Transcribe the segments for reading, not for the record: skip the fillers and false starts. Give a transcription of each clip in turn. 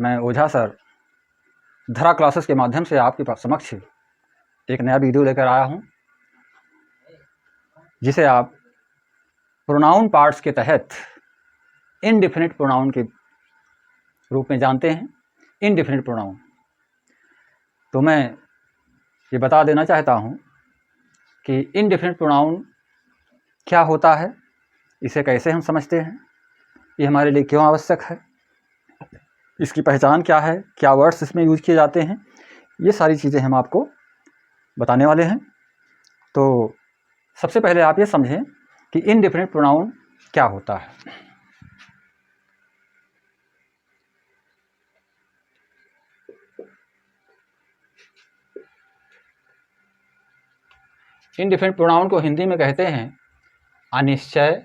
मैं ओझा सर धरा क्लासेस के माध्यम से आपके समक्ष एक नया वीडियो लेकर आया हूं, जिसे आप प्रोनाउन पार्ट्स के तहत इनडेफिनिट प्रोनाउन के रूप में जानते हैं। इनडेफिनिट प्रोनाउन तो मैं ये बता देना चाहता हूं कि इनडेफिनिट प्रोनाउन क्या होता है, इसे कैसे हम समझते हैं, ये हमारे लिए क्यों आवश्यक है, इसकी पहचान क्या है, क्या वर्ड्स इसमें यूज किए जाते हैं, ये सारी चीज़ें हम आपको बताने वाले हैं। तो सबसे पहले आप ये समझें कि इनडेफिनिट प्रोनाउन क्या होता है। इनडेफिनिट प्रोनाउन को हिंदी में कहते हैं अनिश्चय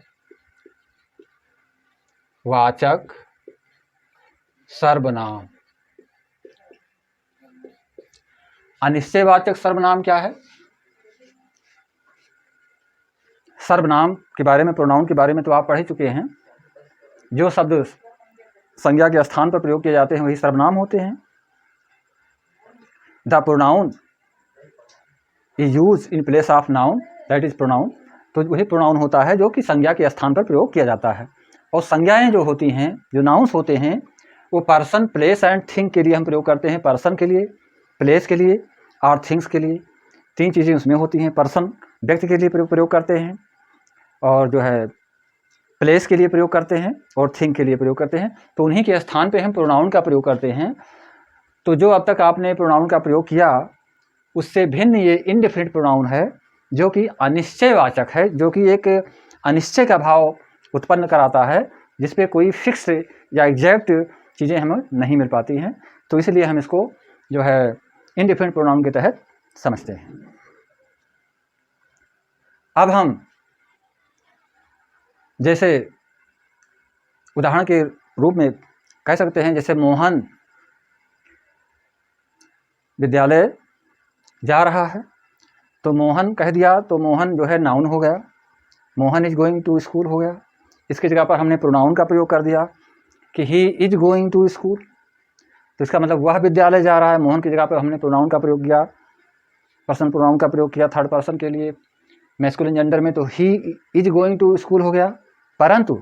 वाचक सर्वनाम। अनिश्चयवाचक सर्वनाम क्या है? सर्वनाम के बारे में, प्रोनाउन के बारे में तो आप पढ़ ही चुके हैं। जो शब्द संज्ञा के स्थान पर प्रयोग किए जाते हैं वही सर्वनाम होते हैं। The pronoun is use in place of noun, that is pronoun. तो वही प्रोनाउन होता है जो कि संज्ञा के स्थान पर प्रयोग किया जाता है। और संज्ञाएं जो होती हैं, जो नाउन्स होते हैं, वो पर्सन, प्लेस एंड थिंग के लिए हम प्रयोग करते हैं। पर्सन के लिए, प्लेस के लिए और थिंग्स के लिए, तीन चीज़ें उसमें होती हैं। पर्सन व्यक्ति के लिए प्रयोग करते हैं, और जो है प्लेस के लिए प्रयोग करते हैं, और थिंग के लिए प्रयोग करते हैं। तो उन्हीं के स्थान पे हम प्रोनाउन का प्रयोग करते हैं। तो जो अब तक आपने प्रोनाउन का प्रयोग किया, उससे भिन्न ये इनडेफिनिट प्रोनाउन है, जो कि अनिश्चयवाचक है, जो कि एक अनिश्चय का भाव उत्पन्न कराता है, जिस पे कोई फिक्स या एग्जैक्ट चीज़ें हमें नहीं मिल पाती हैं। तो इसलिए हम इसको जो है इनडेफिनिट प्रोनाउन के तहत समझते हैं। अब हम जैसे उदाहरण के रूप में कह सकते हैं, जैसे मोहन विद्यालय जा रहा है, तो मोहन कह दिया तो मोहन जो है नाउन हो गया। Mohan is going to school हो गया। इसकी जगह पर हमने प्रोनाउन का प्रयोग कर दिया कि he is going to school, तो इसका मतलब वह विद्यालय जा रहा है। मोहन की जगह पर हमने प्रोनाउन का प्रयोग किया, पर्सन प्रोनाउन का प्रयोग किया थर्ड पर्सन के लिए, मैस्कुलिन जेंडर में, तो he is going to school हो गया। परंतु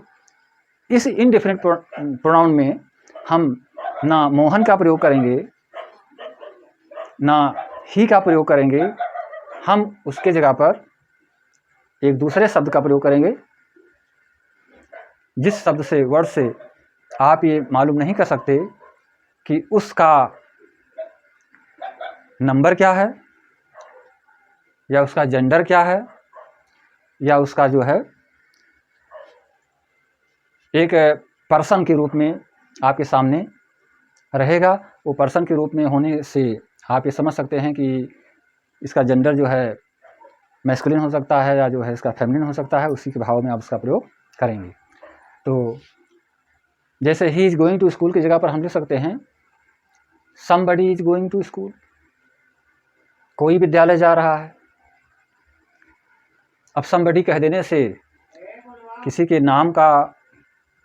इस इनडेफिनिट प्रोनाउन में हम ना मोहन का प्रयोग करेंगे, ना ही का प्रयोग करेंगे, हम उसके जगह पर एक दूसरे शब्द का प्रयोग करेंगे, जिस शब्द से, वर्ड से आप ये मालूम नहीं कर सकते कि उसका नंबर क्या है, या उसका जेंडर क्या है, या उसका जो है एक पर्सन के रूप में आपके सामने रहेगा। वो पर्सन के रूप में होने से आप ये समझ सकते हैं कि इसका जेंडर जो है मैस्कुलिन हो सकता है, या जो है इसका फेमिनिन हो सकता है। उसी के भाव में आप उसका प्रयोग करेंगे। तो जैसे he is going to school की जगह पर हम लिख सकते हैं somebody is going to school, कोई विद्यालय जा रहा है। अब समबडी कह देने से किसी के नाम का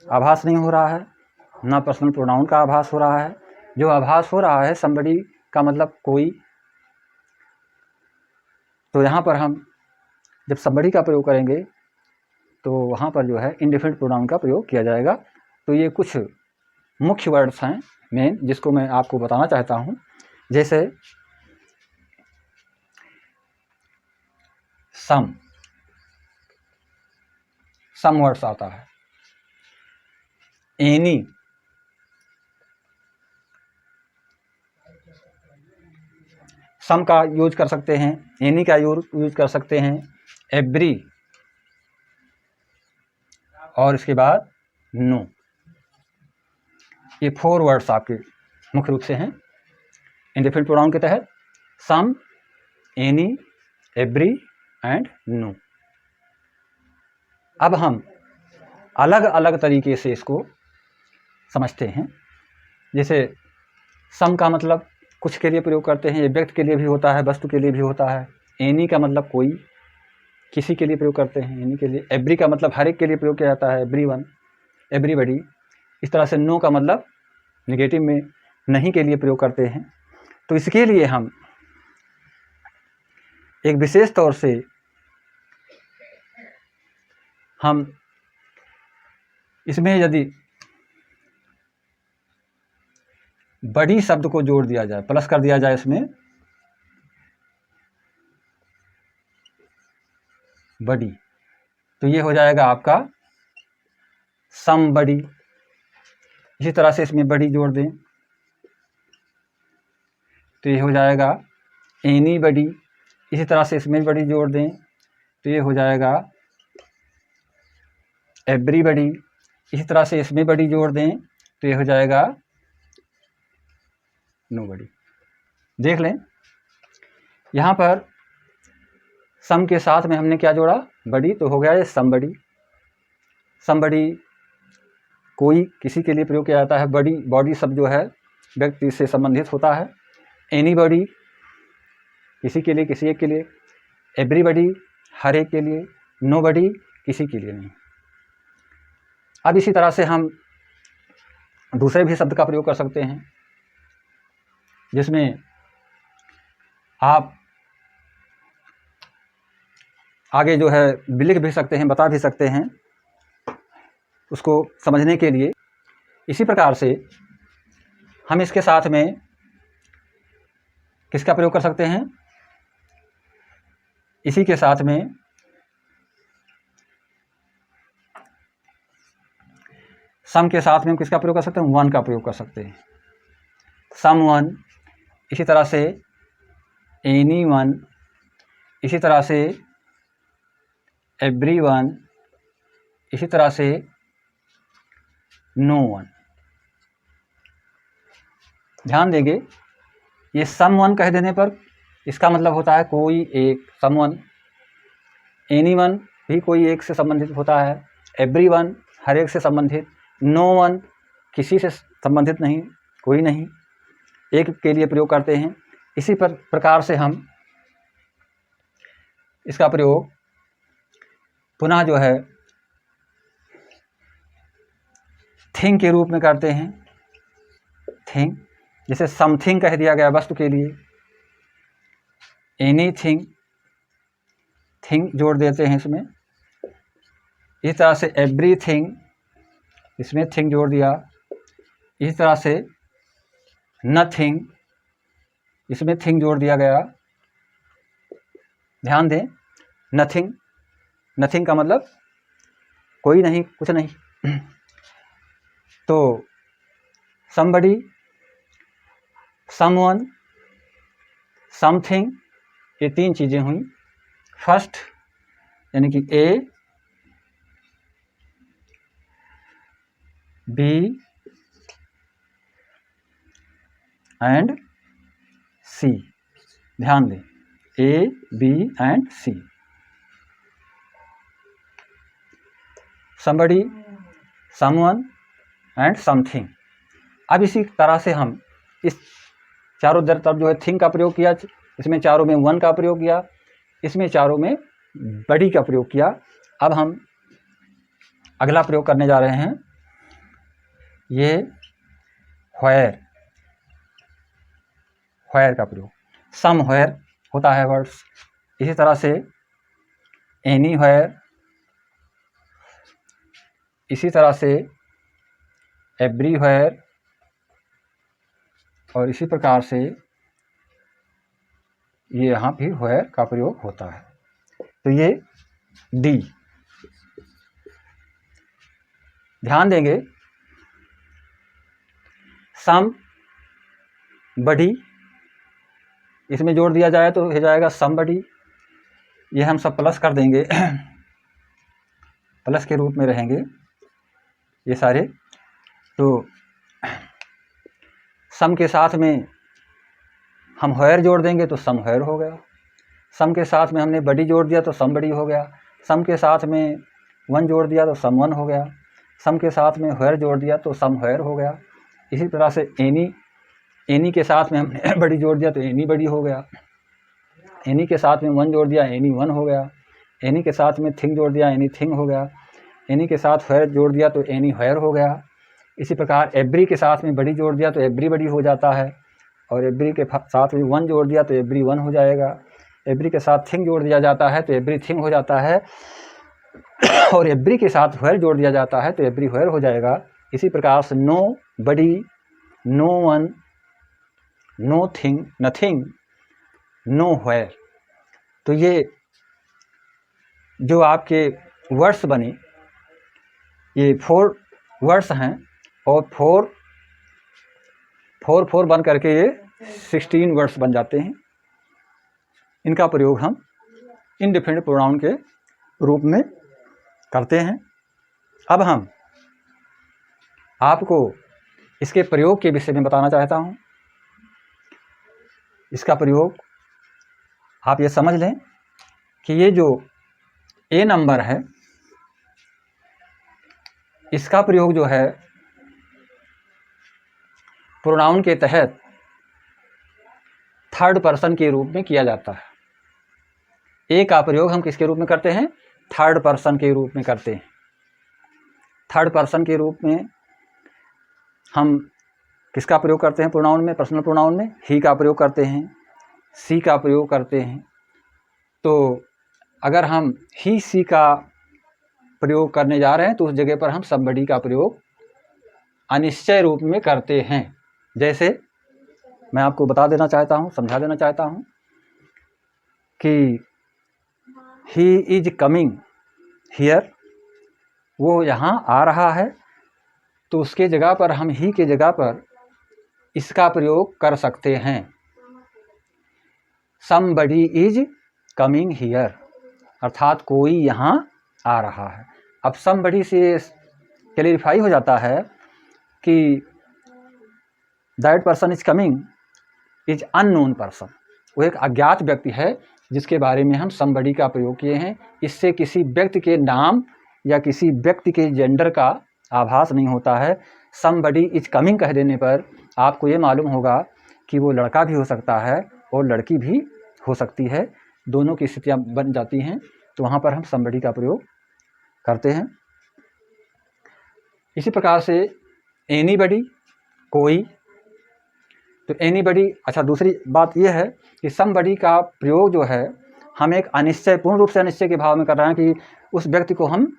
आभास नहीं हो रहा है, ना पर्सनल प्रोनाउन का आभास हो रहा है। जो आभास हो रहा है समबडी का मतलब कोई। तो यहाँ पर हम जब समबडी का प्रयोग करेंगे तो वहाँ पर जो है इंडेफिनिट प्रोनाउन का प्रयोग किया जाएगा। तो ये कुछ मुख्य वर्ड्स हैं मेन, जिसको मैं आपको बताना चाहता हूँ। जैसे सम वर्ड्स आता है, एनी, सम का यूज कर सकते हैं, एनी का यूज कर सकते हैं, एवरी, और इसके बाद नो। ये 4 वर्ड्स आपके मुख्य रूप से हैं इंडेफिनिट प्रोनाउन के तहत, सम, एनी, एवरी एंड नो। अब हम अलग अलग तरीके से इसको समझते हैं। जैसे सम का मतलब कुछ के लिए प्रयोग करते हैं, ये व्यक्ति के लिए भी होता है, वस्तु के लिए भी होता है। एनी का मतलब कोई, किसी के लिए प्रयोग करते हैं, एनी के लिए। एवरी का मतलब हर एक के लिए प्रयोग किया जाता है, एवरीवन, एवरीबडी। इस तरह से नो का मतलब नेगेटिव में नहीं के लिए प्रयोग करते हैं। तो इसके लिए हम एक विशेष तौर से हम इसमें यदि बड़ी शब्द को जोड़ दिया जाए, प्लस कर दिया जाए इसमें बड़ी, तो ये हो जाएगा आपका समबडी। इसी तरह से इसमें बड़ी जोड़ दें तो ये हो जाएगा एनीबडी। इसी तरह से इसमें बड़ी जोड़ दें तो ये हो जाएगा एवरीबडी। इसी तरह से इसमें बड़ी जोड़ दें तो ये हो जाएगा नोबडी। देख लें, यहाँ पर सम के साथ में हमने क्या जोड़ा, बड़ी, तो हो गया ये समबडी। समबडी कोई किसी के लिए प्रयोग किया जाता है। बड़ी, बॉडी शब्द जो है व्यक्ति से संबंधित होता है। एनीबडी किसी के लिए, किसी एक के लिए। एवरीबडी हर एक के लिए। नोबडी किसी के लिए नहीं। अब इसी तरह से हम दूसरे भी शब्द का प्रयोग कर सकते हैं जिसमें आप आगे जो है लिख भी सकते हैं, बता भी सकते हैं उसको समझने के लिए। इसी प्रकार से हम इसके साथ में किसका प्रयोग कर सकते हैं, इसी के साथ में सम के साथ में हम किसका प्रयोग कर सकते हैं, वन का प्रयोग कर सकते हैं। सम वन, इसी तरह से एनी वन, इसी तरह से एवरी वन, इसी तरह से नो वन। ध्यान देंगे, ये सम वन कह देने पर इसका मतलब होता है कोई एक, सम वन। एनी वन भी कोई एक से संबंधित होता है। एवरी वन हर एक से संबंधित। नो वन किसी से संबंधित नहीं, कोई नहीं, एक के लिए प्रयोग करते हैं। इसी प्रकार से हम इसका प्रयोग पुनः जो है थिंग के रूप में करते हैं। थिंग, जैसे समथिंग कह दिया गया वस्तु के लिए, एनीथिंग, थिंग जोड़ देते हैं इसमें। इस तरह से एवरीथिंग, इसमें थिंग जोड़ दिया। इस तरह से नथिंग, इसमें थिंग जोड़ दिया गया। ध्यान दें, नथिंग, नथिंग का मतलब कोई नहीं, कुछ नहीं। तो समबडी, समवन, समथिंग, ये तीन चीज़ें हुई। फर्स्ट यानी कि ए, बी एंड सी। ध्यान दें, A, B and C. Somebody, someone and something. अब इसी तरह से हम इस चारों तरफ जो है थिंग का प्रयोग किया, इसमें चारों में वन का प्रयोग किया, इसमें चारों में बड़ी का प्रयोग किया। अब हम अगला प्रयोग करने जा रहे हैं, ये व्हेयर, व्हेयर का प्रयोग। सम व्हेयर होता है वर्ड्स। इसी तरह से एनी व्हेयर, इसी तरह से एवरीवेयर, और इसी प्रकार से ये यहाँ भी व्हेयर का प्रयोग होता है। तो ये डी। ध्यान देंगे, सम बडी, इसमें जोड़ दिया जाए तो हो जाएगा समबडी। ये हम सब प्लस कर देंगे, प्लस के रूप में रहेंगे ये सारे। तो सम के साथ में हम व्हेयर जोड़ देंगे तो सम व्हेयर हो गया। सम के साथ में हमने बडी जोड़ दिया तो सम बडी हो गया। सम के साथ में वन जोड़ दिया तो सम वन हो गया। सम के साथ में व्हेयर जोड़ दिया तो सम व्हेयर हो गया। इसी तरह से एनी के साथ में हमने बडी जोड़ दिया तो एनी बडी हो गया। एनी के साथ में वन जोड़ दिया, एनी वन हो गया। एनी के साथ में थिंग जोड़ दिया, एनी थिंग हो गया। एनी के साथ व्हेयर जोड़ दिया तो एनी व्हेयर हो गया। इसी प्रकार एवरी के साथ में बड़ी जोड़ दिया तो एवरीबडी हो जाता है, और एवरी के साथ में वन जोड़ दिया तो एवरी वन हो जाएगा। एवरी के साथ थिंग जोड़ दिया जाता है तो एवरीथिंग हो जाता है, और एवरी के साथ वेयर जोड़ दिया जाता है तो एवरीवेयर हो जाएगा। इसी प्रकार से nobody, no one, no thing, nothing, nowhere. तो ये जो आपके वर्ड्स बने, ये 4 वर्ड्स हैं, और 4 बन करके ये 16 वर्ड्स बन जाते हैं। इनका प्रयोग हम इंडिफिनिट प्रोनाउन के रूप में करते हैं। अब हम आपको इसके प्रयोग के विषय में बताना चाहता हूँ। इसका प्रयोग आप ये समझ लें कि ये जो ए नंबर है, इसका प्रयोग जो है प्रोनाउन के तहत थर्ड पर्सन के रूप में किया जाता है। ए का प्रयोग हम किसके रूप में करते हैं? थर्ड पर्सन के रूप में करते हैं। थर्ड पर्सन के रूप में हम किसका प्रयोग करते हैं प्रोनाउन में? पर्सनल प्रोनाउन में ही का प्रयोग करते हैं, सी का प्रयोग करते हैं। तो अगर हम ही सी का प्रयोग करने जा रहे हैं तो उस जगह पर हम समबडी का प्रयोग अनिश्चय रूप में करते हैं। जैसे मैं आपको बता देना चाहता हूँ, समझा देना चाहता हूँ कि ही इज कमिंग हियर, वो यहाँ आ रहा है, तो उसके जगह पर हम ही के जगह पर इसका प्रयोग कर सकते हैं। समबडी इज कमिंग हियर, अर्थात कोई यहाँ आ रहा है। अब समबडी से क्लैरिफाई हो जाता है कि that person is coming is unknown person, वो एक अज्ञात व्यक्ति है जिसके बारे में हम समबडी का प्रयोग किए हैं। इससे किसी व्यक्ति के नाम या किसी व्यक्ति के जेंडर का आभास नहीं होता है। समबडी इज कमिंग कह देने पर आपको ये मालूम होगा कि वो लड़का भी हो सकता है और लड़की भी हो सकती है, दोनों की स्थितियाँ बन जाती हैं, तो वहाँ पर हम समबडी का प्रयोग करते हैं। इसी प्रकार से एनीबडी, कोई, तो एनीबडी। अच्छा, दूसरी बात यह है कि समबडी का प्रयोग जो है हम एक अनिश्चय, पूर्ण रूप से अनिश्चय के भाव में कर रहे हैं कि उस व्यक्ति को हम,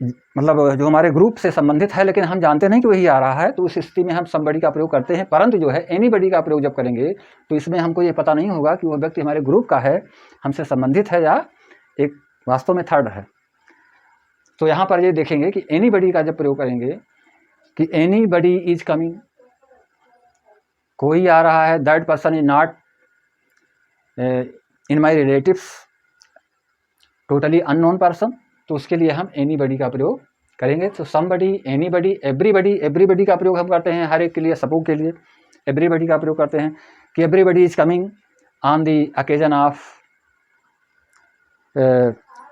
मतलब जो हमारे ग्रुप से संबंधित है लेकिन हम जानते नहीं कि वही आ रहा है, तो उस स्थिति में हम समबडी का प्रयोग करते हैं। परंतु जो है एनीबडी का प्रयोग जब करेंगे तो इसमें हमको ये पता नहीं होगा कि वह व्यक्ति हमारे ग्रुप का है, हमसे संबंधित है, या एक वास्तव में थर्ड है। तो यहाँ पर ये देखेंगे कि एनीबडी का जब प्रयोग करेंगे कि एनीबडी इज कमिंग, कोई आ रहा है, that person is not in my relatives, totally unknown person, तो उसके लिए हम एनीबडी का प्रयोग करेंगे। तो समबडी, एनीबडी, एवरीबडी, एवरीबडी का प्रयोग हम करते हैं हर एक के लिए, सबों के लिए एवरीबडी का प्रयोग करते हैं कि everybody is coming on the occasion of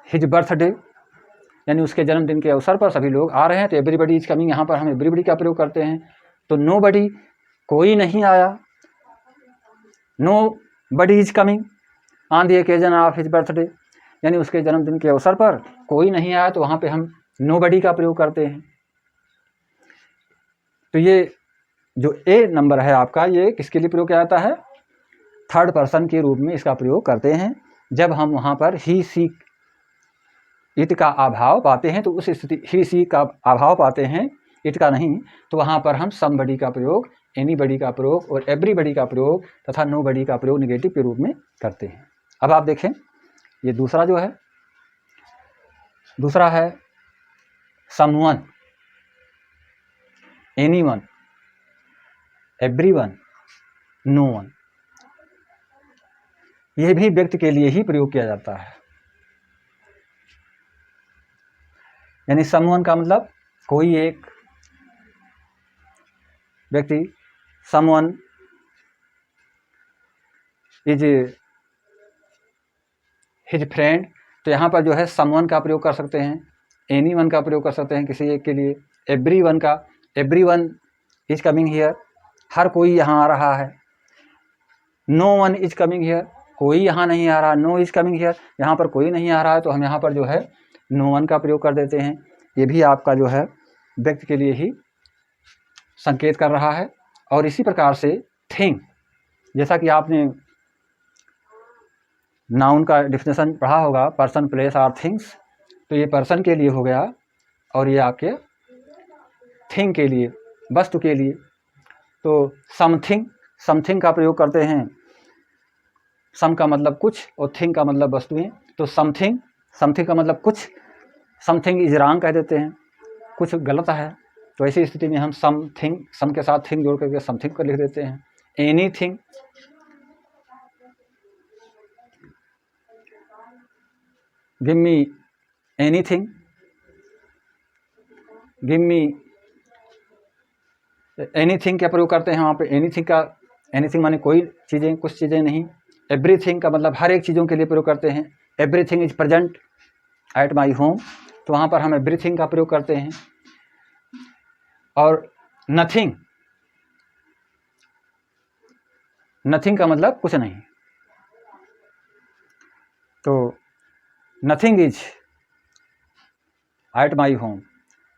his birthday, यानी उसके जन्मदिन के अवसर पर सभी लोग आ रहे हैं, तो एवरीबडी इज कमिंग यहाँ पर हम एवरीबडी का प्रयोग करते हैं। तो नो बडी, कोई नहीं आया, nobody is coming on the occasion of his birthday, यानी उसके जन्मदिन के अवसर पर कोई नहीं आया, तो वहाँ पे हम नो बडी का प्रयोग करते हैं। तो ये जो ए नंबर है आपका, ये किसके लिए प्रयोग किया जाता है? थर्ड पर्सन के रूप में इसका प्रयोग करते हैं। जब हम वहाँ पर ही सी इट का अभाव पाते हैं, तो उस स्थिति ही सी का अभाव पाते हैं, इट का नहीं, तो वहाँ पर हम समबडी का प्रयोग, एनीबडी का प्रयोग और एवरीबडी का प्रयोग तथा नो बडी का प्रयोग निगेटिव के रूप में करते हैं। अब आप देखें, ये दूसरा जो है, दूसरा है someone, anyone, everyone, no one. यह भी व्यक्ति के लिए ही प्रयोग किया जाता है। यानी समवन का मतलब कोई एक व्यक्ति, समवन इज हिज फ्रेंड, तो यहाँ पर जो है समवन का प्रयोग कर सकते हैं, एनीवन का प्रयोग कर सकते हैं किसी एक के लिए, एवरीवन का, एवरीवन इज कमिंग हियर, हर कोई यहाँ आ रहा है, no one is coming here, कोई यहाँ नहीं आ रहा, नो इज कमिंग हियर, यहाँ पर कोई नहीं आ रहा है, तो हम यहाँ पर जो है नो वन का प्रयोग कर देते हैं। ये भी आपका जो है व्यक्ति के लिए ही संकेत कर रहा है। और इसी प्रकार से थिंग, जैसा कि आपने नाउन का डिफिनेशन पढ़ा होगा, पर्सन, प्लेस और थिंग्स, तो ये पर्सन के लिए हो गया और ये आपके थिंग के लिए, वस्तु के लिए। तो समथिंग, समथिंग का प्रयोग करते हैं। सम का मतलब कुछ और थिंग का मतलब वस्तुएं। तो समथिंग, समथिंग का मतलब कुछ, समथिंग इज रॉन्ग कह देते हैं, कुछ गलत है। तो ऐसी स्थिति में हम समथिंग, सम के साथ थिंग जोड़ करके समथिंग को लिख देते हैं। Anything, give me anything, give me, anything का प्रयोग करते हैं वहाँ पे। एनीथिंग का, एनीथिंग माने कोई चीज़ें, कुछ चीज़ें नहीं। एवरीथिंग का मतलब हर एक चीज़ों के लिए प्रयोग करते हैं। Everything is present at my home, तो वहाँ पर हम एवरीथिंग का प्रयोग करते हैं। और नथिंग, नथिंग का मतलब कुछ नहीं। तो nothing is at my home,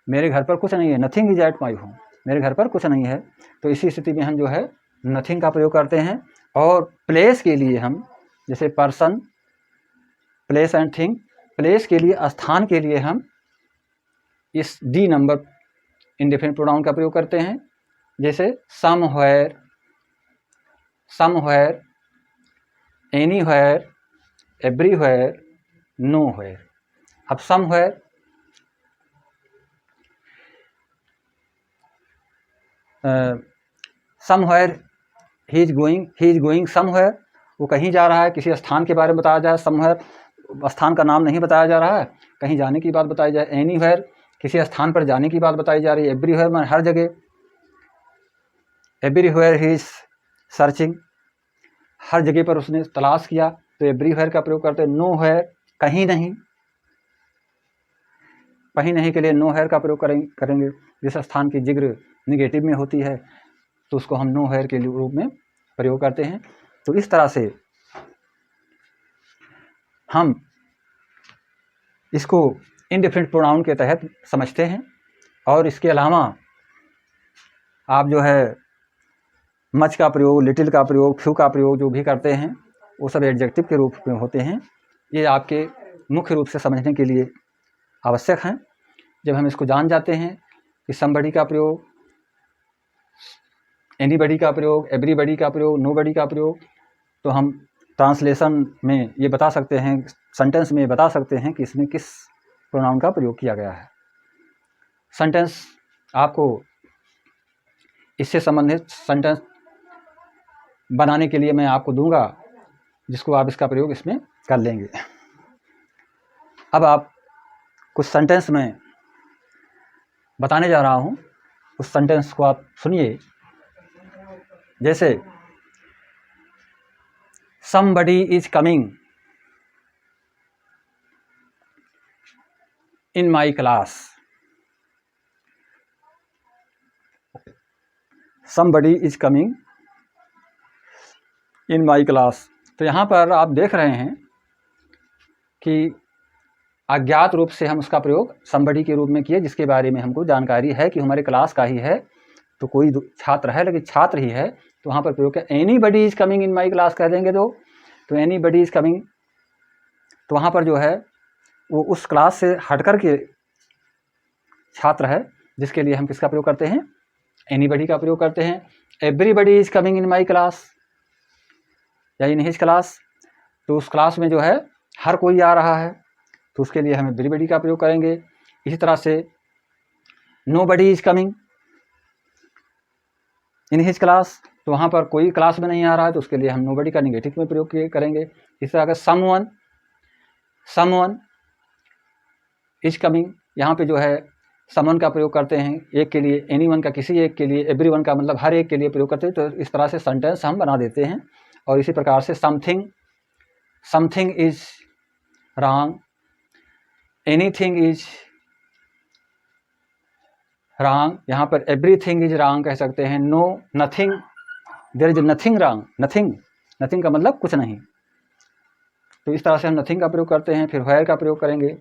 मेरे घर पर कुछ नहीं है। Nothing is at my home, मेरे घर पर कुछ नहीं है। तो इसी स्थिति में हम जो है नथिंग का प्रयोग करते हैं। और प्लेस के लिए हम, जैसे person, place and thing, place के लिए, स्थान के लिए हम इस डी नंबर इंडेफिनिट प्रोनाउन का प्रयोग करते हैं। जैसे somewhere, somewhere, anywhere, everywhere, nowhere. अब somewhere, somewhere he is going, he is going somewhere, वो कहीं जा रहा है, किसी स्थान के बारे में बताया जाए। समवेयर स्थान का नाम नहीं बताया जा रहा है, कहीं जाने की बात बताई जाए। एनीवेयर किसी स्थान पर जाने की बात बताई जा रही है। एवरीवेयर में हर जगह। एवरीवेयर ही इज सर्चिंग, हर जगह पर उसने तलाश किया, तो एवरीवेयर का प्रयोग करते हैं। नोवेयर, कहीं नहीं, कहीं नहीं के लिए नोवेयर का प्रयोग करेंगे। जिस स्थान की जिक्र निगेटिव में होती है तो उसको हम नोवेयर के रूप में प्रयोग करते हैं। तो इस तरह से हम इसको इंडेफिनिट प्रोनाउन के तहत समझते हैं। और इसके अलावा आप जो है मच का प्रयोग, लिटिल का प्रयोग, फ्यू का प्रयोग जो भी करते हैं वो सब एडजेक्टिव के रूप में होते हैं। ये आपके मुख्य रूप से समझने के लिए आवश्यक हैं। जब हम इसको जान जाते हैं कि समबडी का प्रयोग, एनीबडी का प्रयोग, एवरीबडी का प्रयोग, नोबडी का प्रयोग, तो हम ट्रांसलेशन में ये बता सकते हैं, सेंटेंस में ये बता सकते हैं कि इसमें किस प्रोनाउन का प्रयोग किया गया है। सेंटेंस आपको, इससे संबंधित सेंटेंस बनाने के लिए मैं आपको दूंगा, जिसको आप इसका प्रयोग इसमें कर लेंगे। अब आप कुछ सेंटेंस में बताने जा रहा हूँ, उस सेंटेंस को आप सुनिए। जैसे somebody is coming in my class, somebody is coming in my class। तो यहाँ पर आप देख रहे हैं कि अज्ञात रूप से हम उसका प्रयोग somebody के रूप में किए, जिसके बारे में हमको जानकारी है कि हमारे क्लास का ही है। तो कोई छात्र है, लेकिन छात्र ही है, तो वहाँ पर प्रयोग है anybody is coming in my class कह देंगे। तो एनीबडी इज कमिंग, तो वहाँ पर जो है वो उस क्लास से हट कर के छात्र है, जिसके लिए हम किसका प्रयोग करते हैं? एनीबडी का प्रयोग करते हैं। Everybody is coming in my class या इन हिज क्लास, तो उस क्लास में जो है हर कोई आ रहा है, तो उसके लिए हम एवरीबडी का प्रयोग करेंगे। इसी तरह से nobody is coming in his class, तो वहाँ पर कोई क्लास में नहीं आ रहा है, तो उसके लिए हम नोबडी का निगेटिव में प्रयोग करेंगे। इस तरह का समवन, समवन इज कमिंग, यहाँ पे जो है समवन का प्रयोग करते हैं एक के लिए, एनीवन का किसी एक के लिए, एवरीवन का मतलब हर एक के लिए प्रयोग करते हैं। तो इस तरह से सेंटेंस हम बना देते हैं। और इसी प्रकार से something, something is wrong, anything is wrong, यहाँ पर एवरीथिंग इज रॉन्ग कह सकते हैं। No, nothing, there is nothing wrong, nothing, nothing का मतलब कुछ नहीं। तो इस तरह से हम नथिंग का प्रयोग करते हैं। फिर व्हेयर का प्रयोग करेंगे,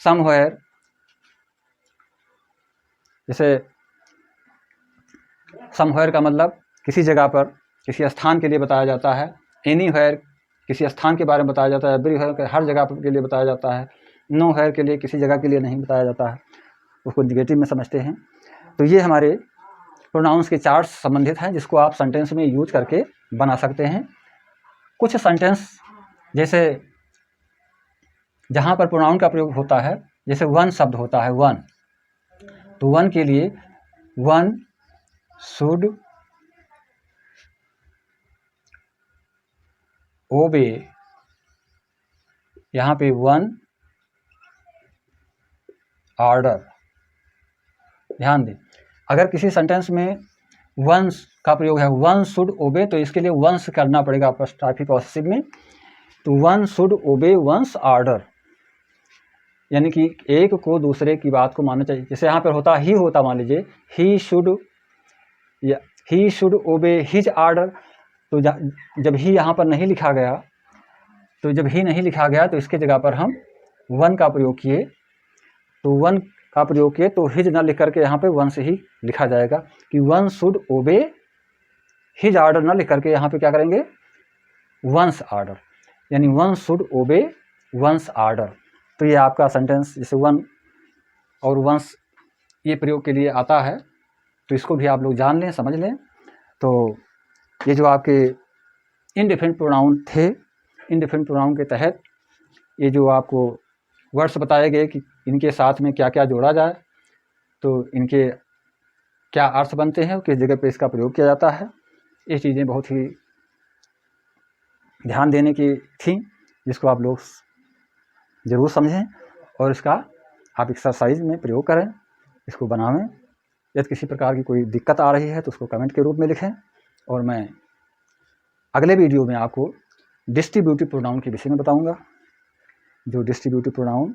समव्हेयर, जैसे समवेयर का मतलब किसी जगह पर, किसी स्थान के लिए बताया जाता है। एनीवेयर किसी स्थान के बारे में बताया जाता है। एवरीवेयर हर जगह के लिए बताया जाता है। नोवेयर के लिए किसी जगह के लिए नहीं बताया जाता है, उसको निगेटिव में समझते हैं। तो ये हमारे प्रोनाउंस के चार्ट संबंधित हैं, जिसको आप सेंटेंस में यूज करके बना सकते हैं। कुछ सेंटेंस जैसे जहाँ पर प्रोनाउन का प्रयोग होता है, जैसे वन शब्द होता है, वन, तो वन के लिए वन शुड ओबे, यहाँ पे वन ऑर्डर। ध्यान दें, अगर किसी सेंटेंस में वंस का प्रयोग है, वन शुड ओबे, तो इसके लिए वंस करना पड़ेगा अपॉस्ट्रॉफी पॉसेसिव में। तो one should obey one's order, यानी कि एक को दूसरे की बात को मानना चाहिए। जैसे यहाँ पर होता ही होता, मान लीजिए he should obey his order, तो जब ही यहाँ पर नहीं लिखा गया, तो जब ही नहीं लिखा गया तो इसके जगह पर हम वन का प्रयोग किए, तो वन का प्रयोग किए तो हिज न लिख करके यहाँ पे वन से ही लिखा जाएगा कि one should obey his order, न लिख करके यहाँ पे क्या करेंगे, वंस ऑर्डर, यानी one should obey one's order. तो ये आपका सेंटेंस जैसे वन और वंस ये प्रयोग के लिए आता है, तो इसको भी आप लोग जान लें, समझ लें। तो ये जो आपके इनडिफिनिट प्रोनाउन थे, इनडिफिनिट प्रोनाउन के तहत ये जो आपको वर्ड्स बताए गए कि इनके साथ में क्या क्या जोड़ा जाए, तो इनके क्या अर्थ बनते हैं, किस जगह पे इसका प्रयोग किया जाता है, ये चीज़ें बहुत ही ध्यान देने की थी, जिसको आप लोग ज़रूर समझें और इसका आप एक्सरसाइज में प्रयोग करें, इसको बनावें। यदि किसी प्रकार की कोई दिक्कत आ रही है तो उसको कमेंट के रूप में लिखें, और मैं अगले वीडियो में आपको डिस्ट्रीब्यूटिव प्रोनाउन के विषय में बताऊंगा, जो डिस्ट्रीब्यूटिव प्रोनाउन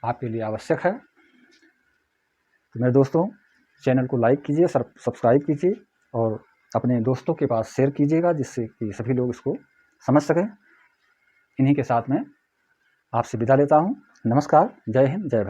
आपके लिए आवश्यक है। तो मेरे दोस्तों, चैनल को लाइक कीजिए, सब्सक्राइब कीजिए और अपने दोस्तों के पास शेयर कीजिएगा, जिससे कि सभी लोग इसको समझ सकें। इन्हीं के साथ मैं आपसे विदा लेता हूँ। नमस्कार, जय हिंद, जय भारत।